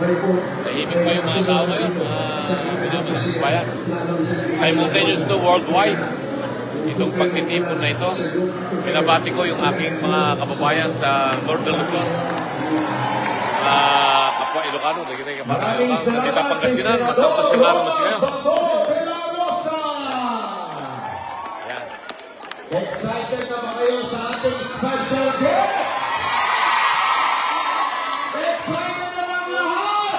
Tahimik po yung mga tao ngayon, minamahal bayan. Simultaneous to worldwide. Itong pagtitipon na ito, binabati ko yung aking mga kababayan sa Northern Luzon. Kapwa Ilocano, nagiging kapwa Ilocano, sa Tita Pangasinan, masampas yung araw na siya. Yan. Excited na ba kayo sa ating special guest? Excited na lang lahat?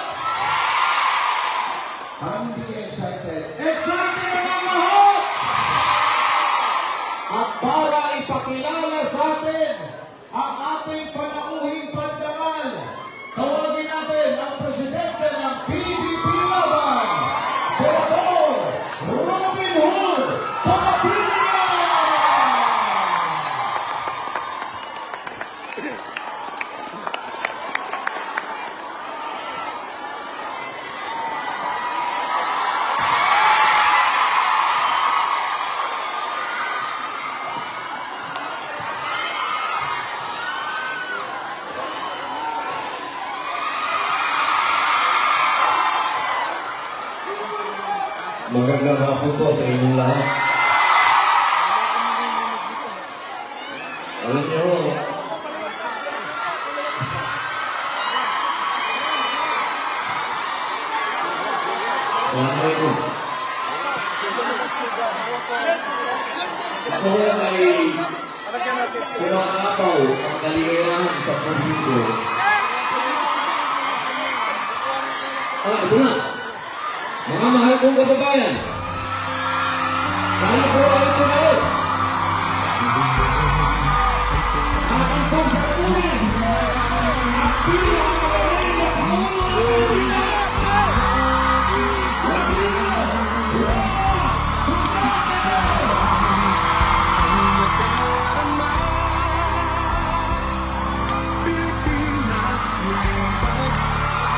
Parang hindi excited. Excited na lang lahat? At para ipakilala sa atin ang ating panauhing pandangal, tawagin natin ang presidente ng PDP Laban, Senador Robin Hood Padilla! Magandang hapon po sa inyong lahat. Alam niyo, ako ay pinakapaw ang kaligayahan sa pagdito. Ito na. Mga mahal kong kababayan, sana po ay tumayo. Aking pagsakunin, at Pilipinas, muling pagsama-sama.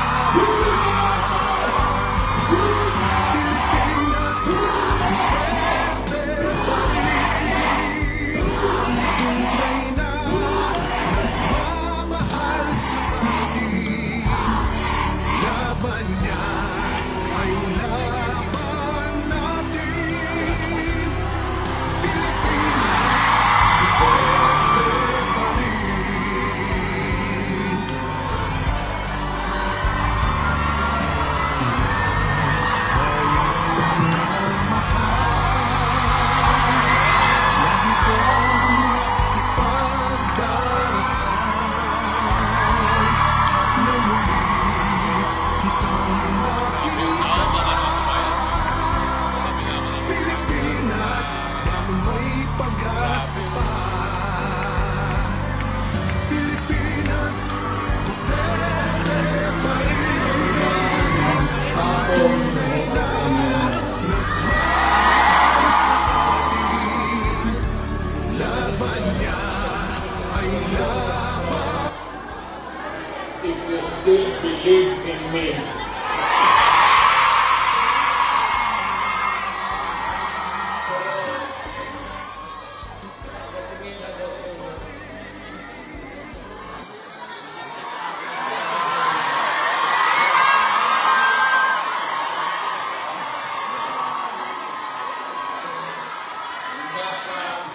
If you still believe in me.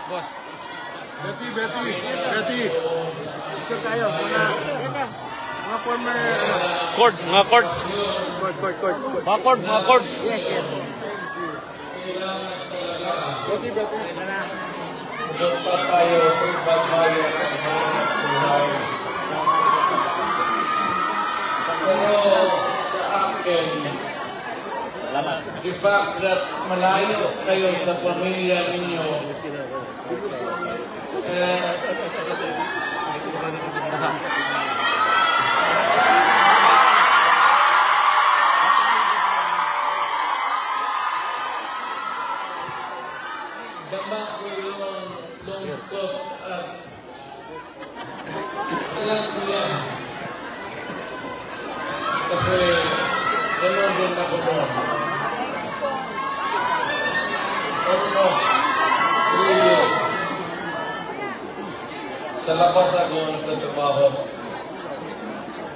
Boss. Betty. Picture tayo. Mga former, Cord, mga cord. Court. Mga cord. Yes. Betty. Punta tayo sa ibang bayan at buhay. Pero sa akin, the fact that malayo kayo sa pamilya ninyo, dama ko yung lungkot at alam ko yan. Kasi gano'n din ako doon. Almost 3 years. Sa labas ako nagtatrabaho.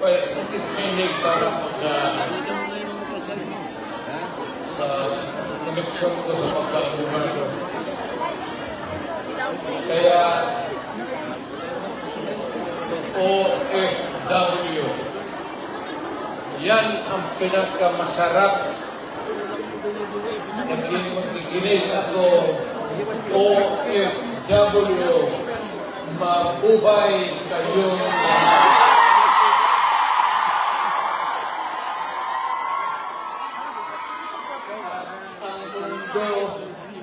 Well, nakikinig para sa connection ko sa pagkakagumato. Kaya, OFW, yan ang pinakamasarap. Nakikinig ako, OFW, mabuhay kayong lahat. Ang mundo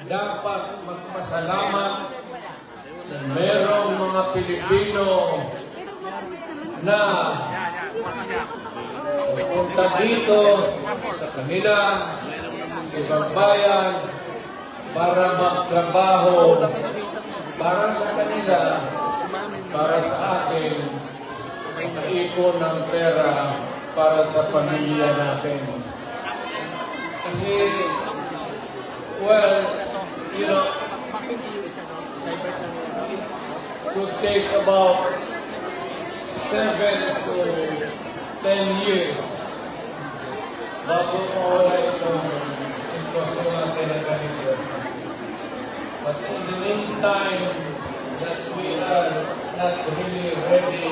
dapat magpasalamat na merong mga Pilipino na pupunta dito sa kanila, sa ibang bayan, para magtrabaho para sa kanila, para sa atin, makaipon ng pera para sa pamilya natin. Kasi, well, you know, could take about 7 to 10 years bago mawala itong sitwasyon natin na ganito. But in the meantime, that we are not really ready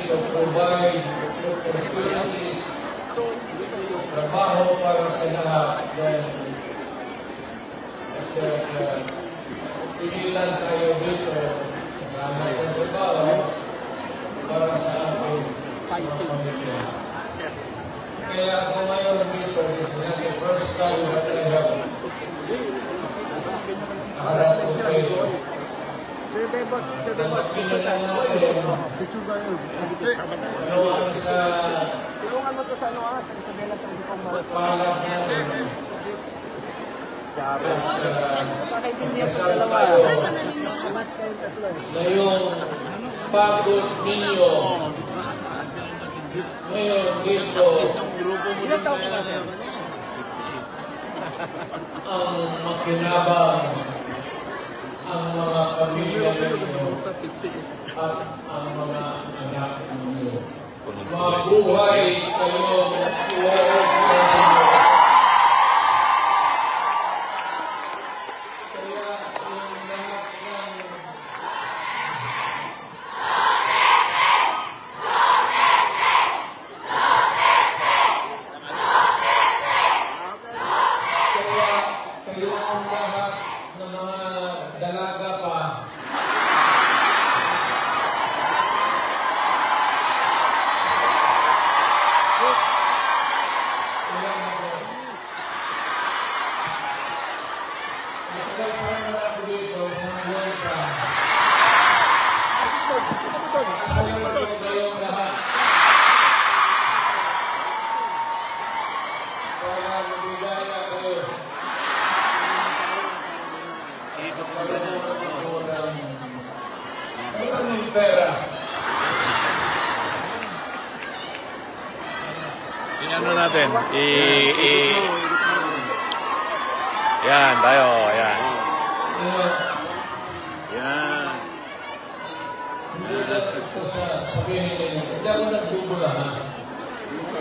to provide opportunities, trabaho para sa lahat, then kasi pigilan tayo dito na magtrabaho para sa ating mga pamilya. Kaya ako ngayon dito, this is not the first time that I have harap ko kayo. Tanggapin na lang natin ano ang sa palak natin. Kasal tayo na yung pagod ninyo ngayon dito ang makinabang ang mga pamilya ninyo at ang mga anak ninyo. Mabuhay kayong OFW. Kayo ang lahat ng mga dalaga pa. Matagal pa naman ako dito sa buwan pa. Salamat po kayong lahat. Para magbigaya kayo. Maraming pera. Ano natin? Yan, tayo. Yan. Yan. Hindi lang ito sa sabihin nila. Hindi ako nagbubula, ha?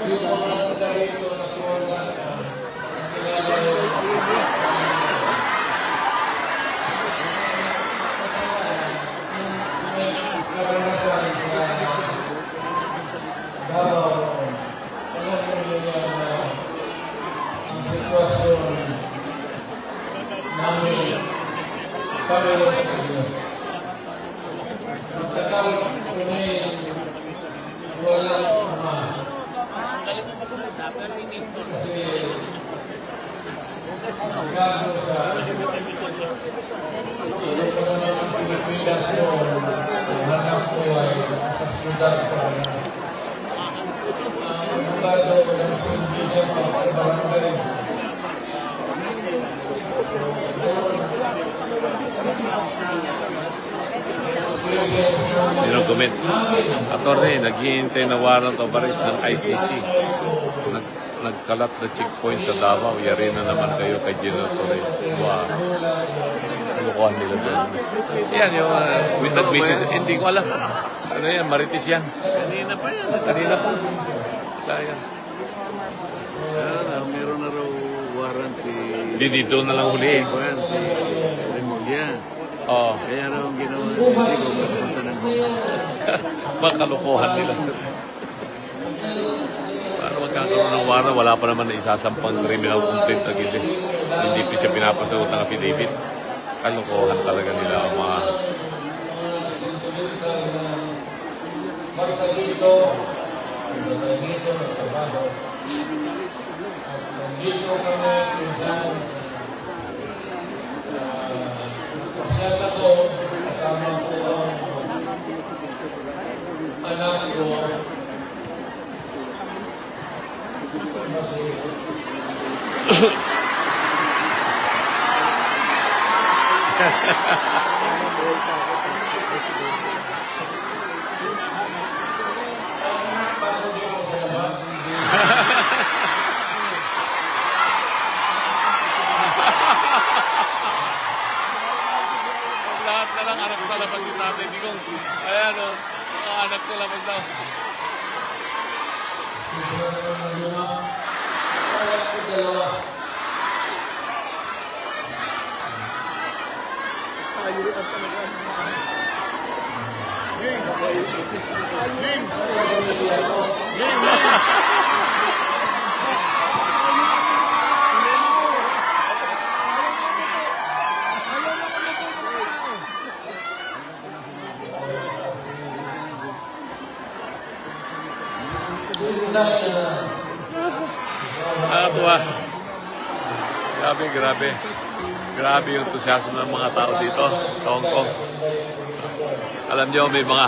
Yung mga nagkarito na tuwala na kilala yung karanasan na Davao. Alam mo nila na ang sitwasyon namin pareho sa inyo. Matagal kami walang ama. Kasi bago sa sulok ko naman ang Pilipinas mo, ang hanap ko ay sa syudad pa na ang abogado ng sindihan sa barangay. Comment. Attorney, naghihintay na warrant of arrest ng ICC. Nagkalat na checkpoint sa Davao. Yari na naman kayo kay General Torre. Wow. Lukuhan nila doon. Yan, yung with that basis. Hindi ko alam. Ano yan? Marites yan. Kanina pa yan. Kanina pa. Kaya. Meron na raw warrant si... Hindi dito na lang huli. Juan, si Remulla. Oo. Kaya raw ang ginawa ni Diego, magpunta ng mga. Makalukuhan nila. Paano magkakaroon ng warrant? Wala pa naman na isasampang criminal complaint na gising. Hindi pa siya pinapasagot ng affidavit. Kalukuhan talaga nila ang mga... Dito kami minsan pasyal ako, kasama ko ang anak ko. Lahat na lang anak sa labas ni Tatay Digong. Ayan o, mga anak sa labas daw. Nakatuwa. Grabe, grabe. Grabe yung entusiasmo ng mga tao dito sa Hong Kong. Alam nyo, may mga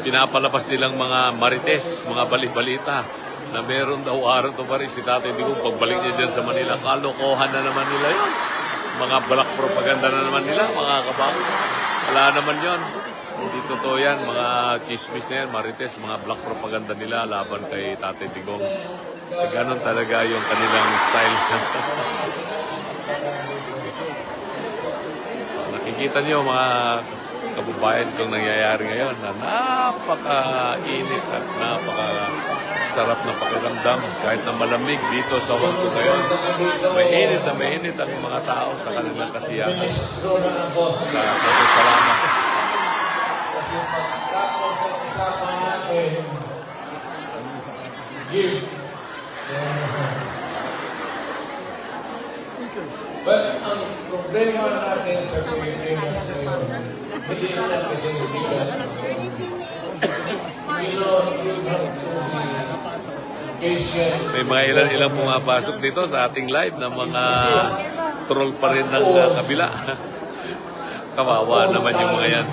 pinapalabas nilang mga marites, mga balibalita na meron daw warrant of arrest si Tatay Digong pagbalik niya dyan sa Manila. Kalokohan na naman nila yun. Mga black propaganda na naman nila, mga kabako. Wala naman yon. Hindi totoo yan, mga chismis na yan, marites, mga black propaganda nila laban kay Tatay Digong. Ganon talaga yung kanilang style. So, nakikita niyo mga kababayan itong nangyayari ngayon na napaka-init at napaka-sarap na pakiramdam kahit na malamig dito sa Hong Kong ngayon. May init ang mga tao sa kanilang kasiyahan. Sa pasasalamat. Tapos ang kasama natin, give. But ang problema natin sa Pilipinas ngayon, hindi naman kasi ibigan. You know, you have to be patient. May mga ilan pumapasok dito sa ating live na mga troll pa rin ng kabila. Kawawa naman yung mga yan.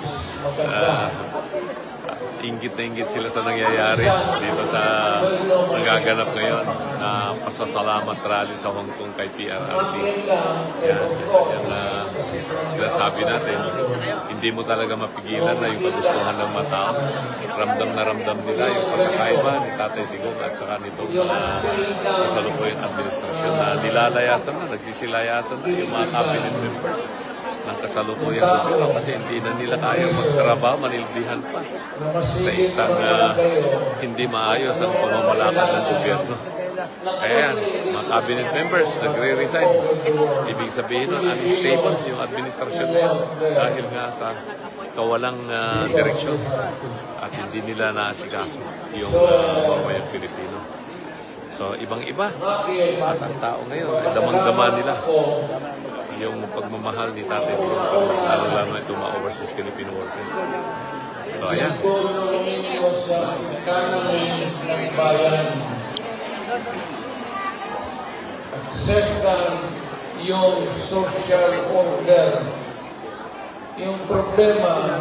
Inggit na inggit sila sa nangyayari dito sa nagaganap ngayon na pasasalamat rally sa Hong Kong kay PRRD. Yan sinasabi natin, hindi mo talaga mapigilan na yung kagustuhan ng mga tao. Ramdam na ramdam nila yung pagkakaiba ni Tatay Digong at saka nitong kasalukuyang administrasyon na nilalayasan na, nagsisilayasan na yung mga cabinet members ng kasalukuyang gobyerno kasi hindi na nila kaya magtrabaho, manilbihan pa sa isang hindi maayos ang pamamalakad ng gobyerno. Kaya yan, mga cabinet members nagre-resign. Ibig sabihin nun, unstable yung administrasyon na yun dahil nga sa kawalang direksyon at hindi nila naasikaso yung mamayang Pilipino. So, ibang-iba at ang tao ngayon, damang-dama nila yung pagmamahal ni Tatay Digong, lalo ito mga overseas Filipino workers. So, ayan. Sa economy ng bayan, acceptan yung social order, yung problema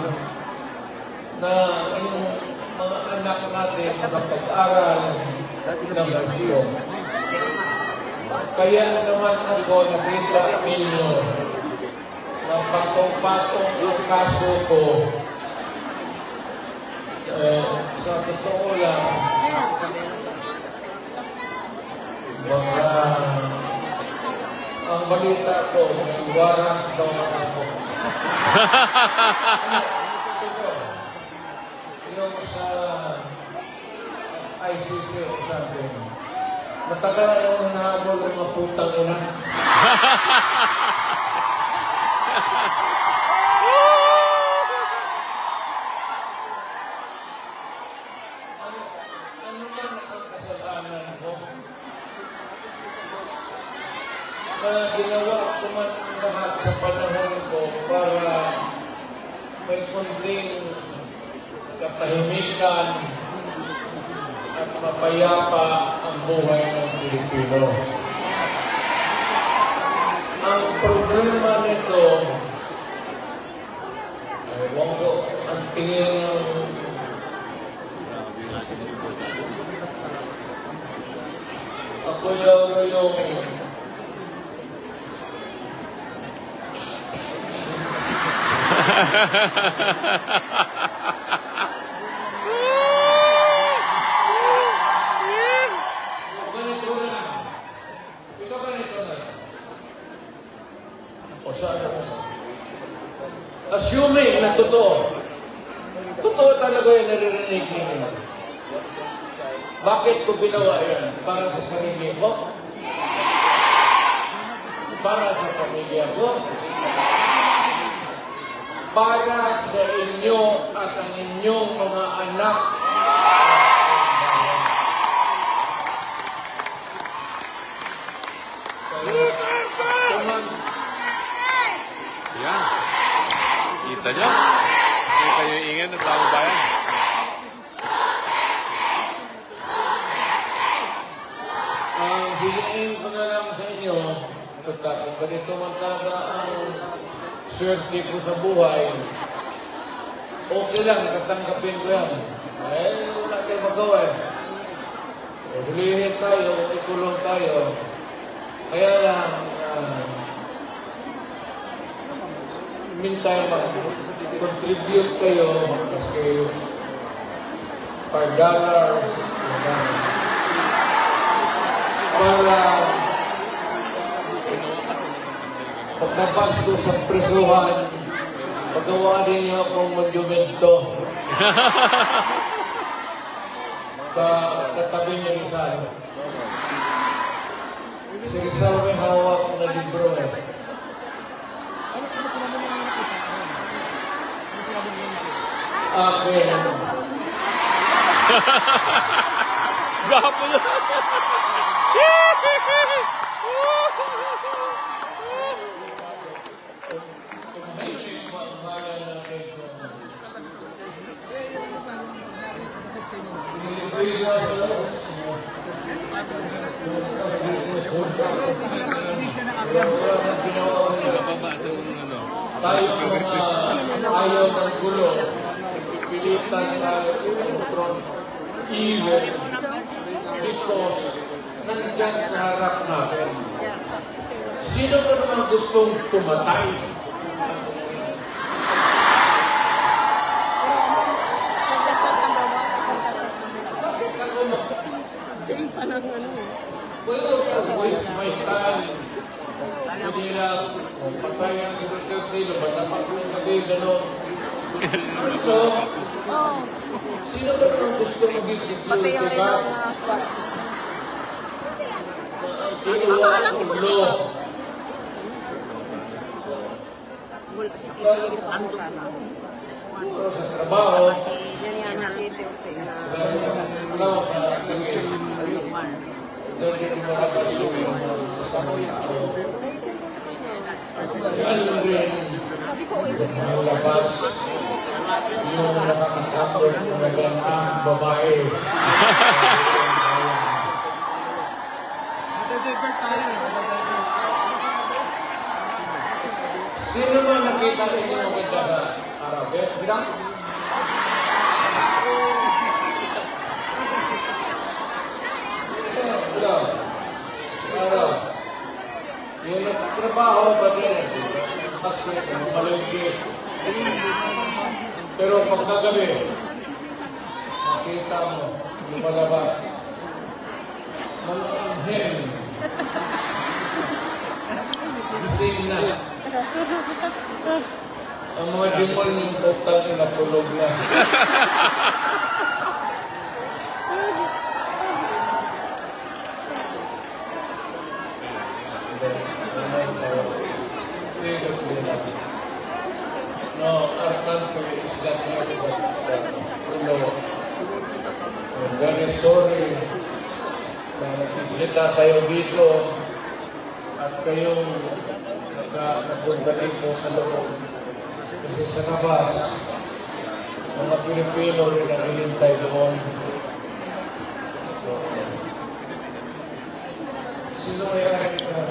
na yung mga anak natin nakapag-aral ng gusto. Kaya naman ako nakita ninyo na patong-patong ang kaso ko. Sa totoo lang, ang balita ko, may warrant daw ako. Yung sa ICC sabi. Matagal na yung nahabol ng mga putang ina. Ano man ang kasalanan ko? Na ginawa ko man lahat sa panahon ko para may kunting katahimikan at mapayapa ang buhay ng Pilipino. Ang problema nito, ewan ko, ang tingin ng ako yung ganito na. Ito ganito na. O saan ako? Assuming na totoo. Totoo talaga yung naririnig ninyo. Bakit ko ginawa yan? Para sa sarili ko? Para sa pamilya ko? Para sa inyo at ang inyong mga anak. Yan. Kita nyo? Kita nyo yung ingay ng taong bayan. Ang hiliin ko na lang sa inyo, kung ganito man talaga ang swerte ko sa buhay, okay lang, katanggapin ko yan. Wala tayong magawa eh. Hulihin tayo, ikulong tayo. Kaya lang, meantime, contribute kayo kasi per dollar, para pagkabas ko sa presuhan, paggawa din niyo akong monumento. Katabi niya Rizal. Si Rizal may hawak na libro eh. Akin. Gwapo na. Tayo mga ayaw ng gulo, pilitan tayo confront evil because nandyan sa harap natin. Sino ba naman gustong tumatay? Same pa ng ano eh. Well, waste my time. Hindi lang, patay ang secretary, lumatapak yung gabi, gano'n. So, Oo. sino ba naman gusto maging Pati yung rin ang swatch. Ang ulo. Wala kasi ando ka na. Pero sa trabaho, Yan yan si Teope na alam mo sa Mar. doon yung malabas yung sasamang tao. Naisip ko sa kanya. Yan rin Sabi ko, ito yung ang labas yung nakakatapon ng magandang babae. Sino ba nakita ninyo maganda sa araw? Bilang? Bilang? Araw. Yung nagtrabaho ba din? Kasi malingki. Pero pagkagabi, makita mo, lumalabas. Malanghel. Gising na. Ang mga demon ng putang na tulog na. not here, but you know, I'm very sorry na nakikita kayo dito at kayong napunta dito sa loob. Kasi sa labas, mga Pilipino rin ang hinintay doon. So, sino may-ari ka?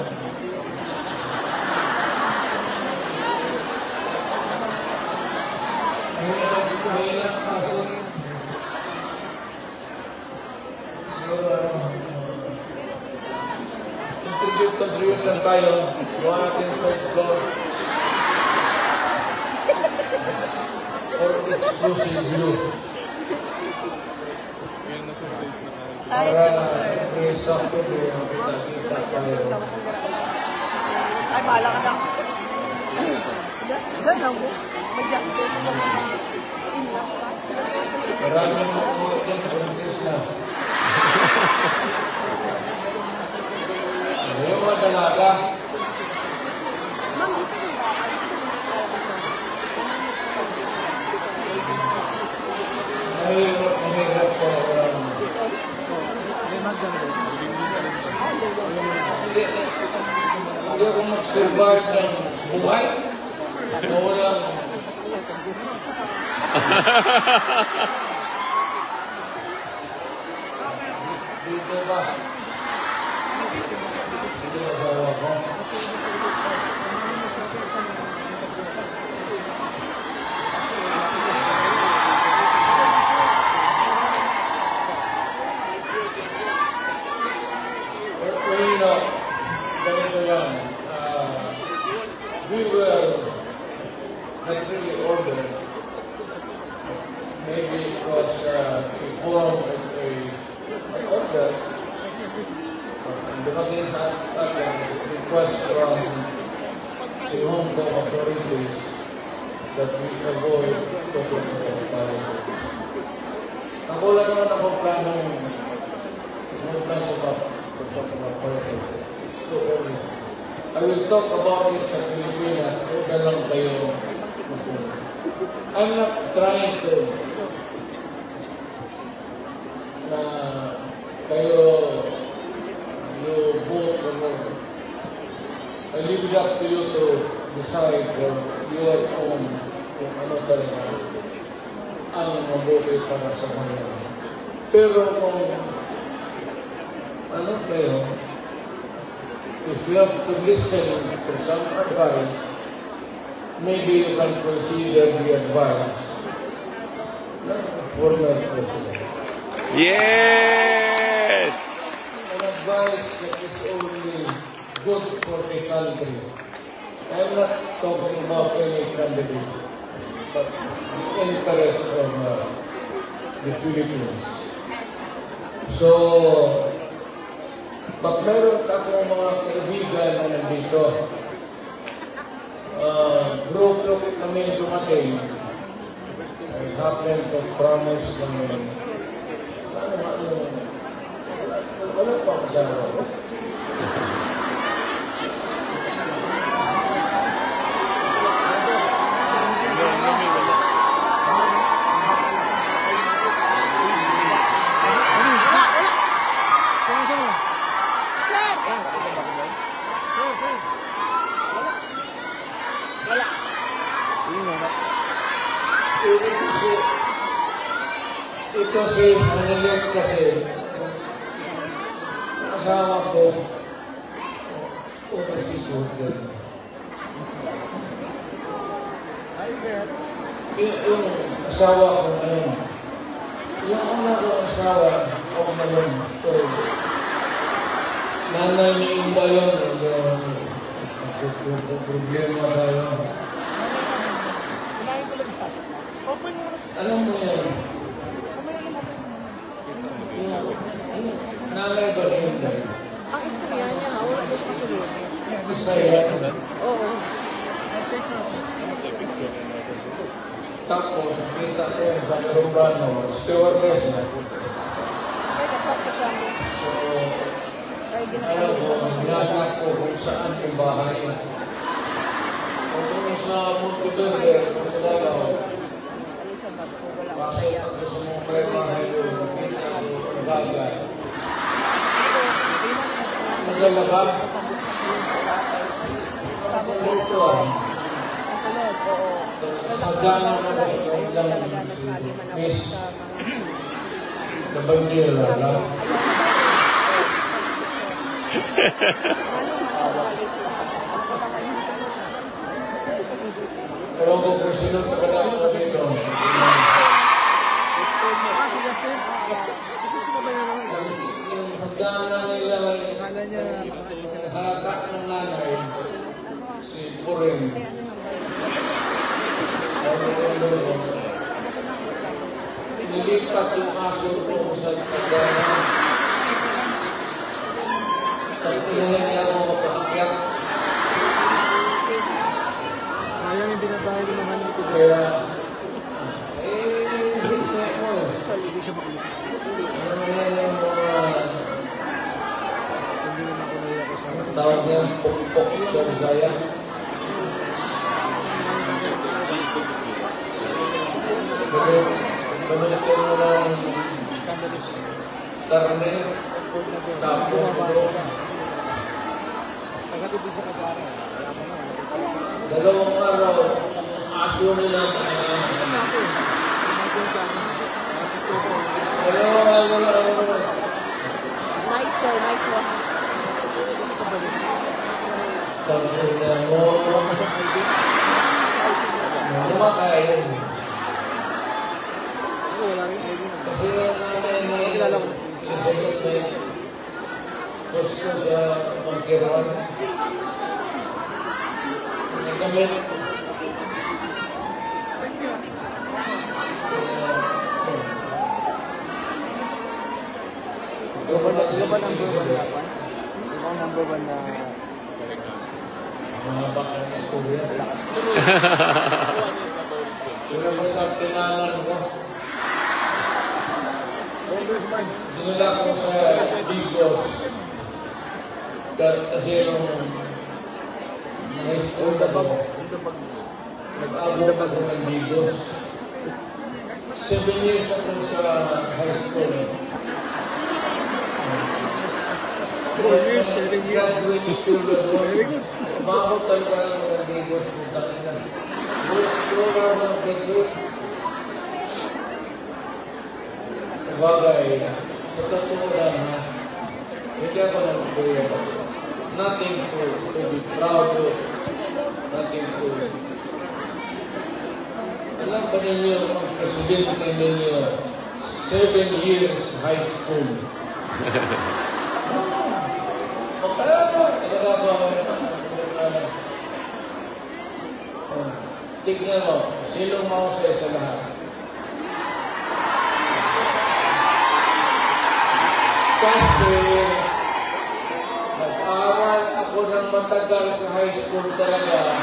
Mahirap kaso. Contribute lang tayo. Gawa natin first floor. Or exclusive view. Para sakto din ang kita-kita May justice tayo. ka, kung gano'n. Ay, bahala ka na. Gano'n mo. May justice ka. Ingat ka. Maraming mga buntis na. Yung mga dalaga, Ma'am, dito yung bakal. mahirap ko. Hindi ako mag-survive ng buhay. Na walang dito ba? Dito ang asawa ko. Well, you know, ganito yan. We were not really ordered. Maybe it was informed of an order. Dumating sa atin, request from the Hong Kong authorities that we avoid talking about Parliament. Ako lang naman ako planong to talk about politics. So, I will talk about it sa Pilipinas. Huwag na lang kayo magpunta. I'm not trying to na kayo you vote or not. I leave it up to you to decide for your own kung ano talaga ang mabuti para sa mga. Pero kung ano kayo, if you have to listen to some advice, maybe you can consider the advice ng former president. Yes! An advice that is only good for the country. I'm not talking about any candidate, but the interest of the Philippines. So, pag meron akong mga kaibigan na nandito, group kami dumating, I happen to promise kami, wala pa kasama ko. Ito si Manelit kasi ang asawa ko overseas worker. Yung asawa ko ngayon, yung anak ko asawa ko ngayon, ito, nanay ni Inda yun, problema tayo. Alam mo yan, nanay ko na Inda. Ang istorya niya, wala daw siya kasunod. Bisaya. Oo. Tapos, kita ko yung sa Urbano, stewardess na. Ay, katsap ko siya. So, Kaya alam ginagawa ko, ko sa hinagak ko kung saan yung bahay. Kung sa Monteverde, kung sa Dalaw, Pasok ako sa mga bahay doon, nakita ko ang bagay. Naglalaba? Sabot nila sa loob. Sa loob, oo. Sagana na Sila ako sa ito kanilang talaga nagsabi man ako miss sa mga... na bandera. Sabi ko, ayaw na ba? Ano man sa balik sila. Ako naman yung ano siya. Ewan ko kung sino nakadaan ko dito. Yung hagdanan nila, hata ng nanay, si Purim. Kaya ano nang bayan? Nilipat yung aso ko sa hagdanan. Tapos sinanay ako makaakyat. Sayang yung binabahay ko naman dito. Kaya, hindi mo. Hindi siya makulit. Ano yan yung mga Hindi naman ako naiya ko sa tawag niyang pokpok sa Bisaya. Pero, pamalitin mo ng karne, tapo, Tagatipid sa kasara. Kaya mo na. dalawang araw, aso nila. Wala. Nice sir, nice one. Tapos na mo, lumakay. Wala rin ID na. Kasi yung nanay ni sinasagot na yung gusto sa pagkirawan. Nagkamit. Ikaw ba number 1 dapat? Ikaw number 1 na... Mga baka ng istorya. Sino ba sa tinanan ko? Dinala ko sa Bigos. Kasi nung high school ako, nag-abot ako ng Bigos. 7 years ako sa high school. 4 years, 7 years. Graduate school ako. Very good. Umabot talaga ako ng Bigos. Puro ako ng graduate. Bagay, sa totoo lang ha, hindi ako nagkuya. Nothing to be proud of. Nothing to... Alam ba ninyo, ang presidente ninyo, 7 years high school. Tignan mo, sinong mausay sa lahat? Kasi nag-aaral ako ng matagal sa high school talaga.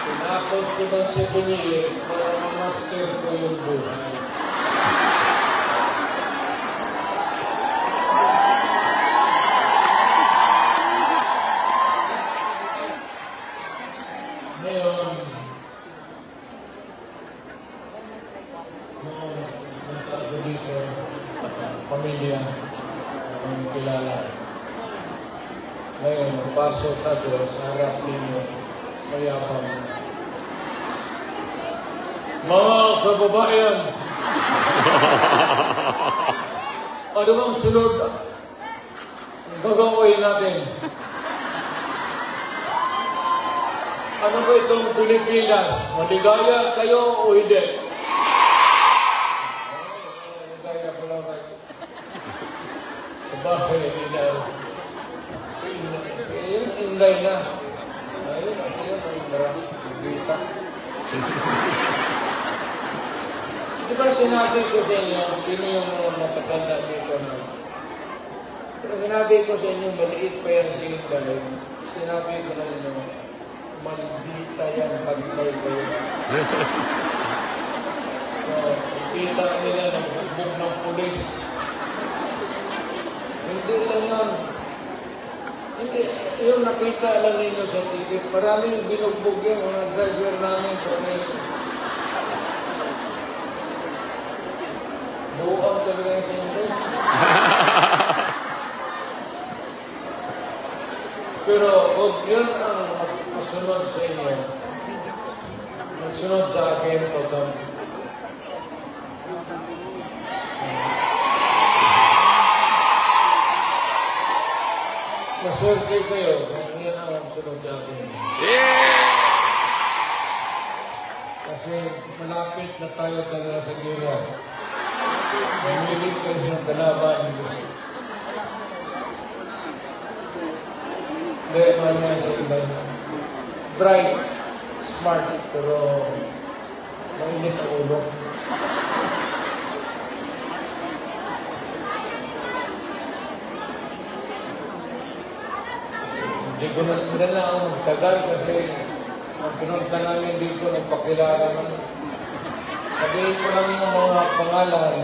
Tinapos ko ng 7 years para ma-master ko yung buhay. Ngayon, punta ako dito, pamilya, ang kilala. Ngayon, pasok ako sa harap ninyo, mayabang. Mga kababayan, ano bang sunod gagawin natin? Ano ba itong Pilipinas? Maligaya kayo o hindi? Maligaya ko lang kayo. Sa bahay nila. Ayun, inday na. Ayun, ang marami. Bita. Di ba sinabi ko sa inyo, sino yung mga matatanda dito na? Pero sinabi ko sa inyo, maliit pa yan si Inday. Sinabi ko na inyo, maldita yan, pagpay kayo. So, kita nila ng bugbog ng pulis. Hindi lang yan. Hindi, yung nakita lang ninyo sa TV, maraming binugbog yan, mga driver namin sa Buang talaga yung sa inyo. Pero kung yun ang masunod sa inyo, magsunod sa akin, Totong. Maswerte kayo kung yan ang magsunod sa akin. Yeah! Kasi malapit na tayo talaga sa gera. Mamilig kayo ng kalaban. Hindi, mamaya sa iba. Bright, smart, pero mainit ang ulo. Hindi ko na ako magtagal kasi ang pinunta namin dito, nagpakilala naman. Sabihin ko lang yung mga pangalan,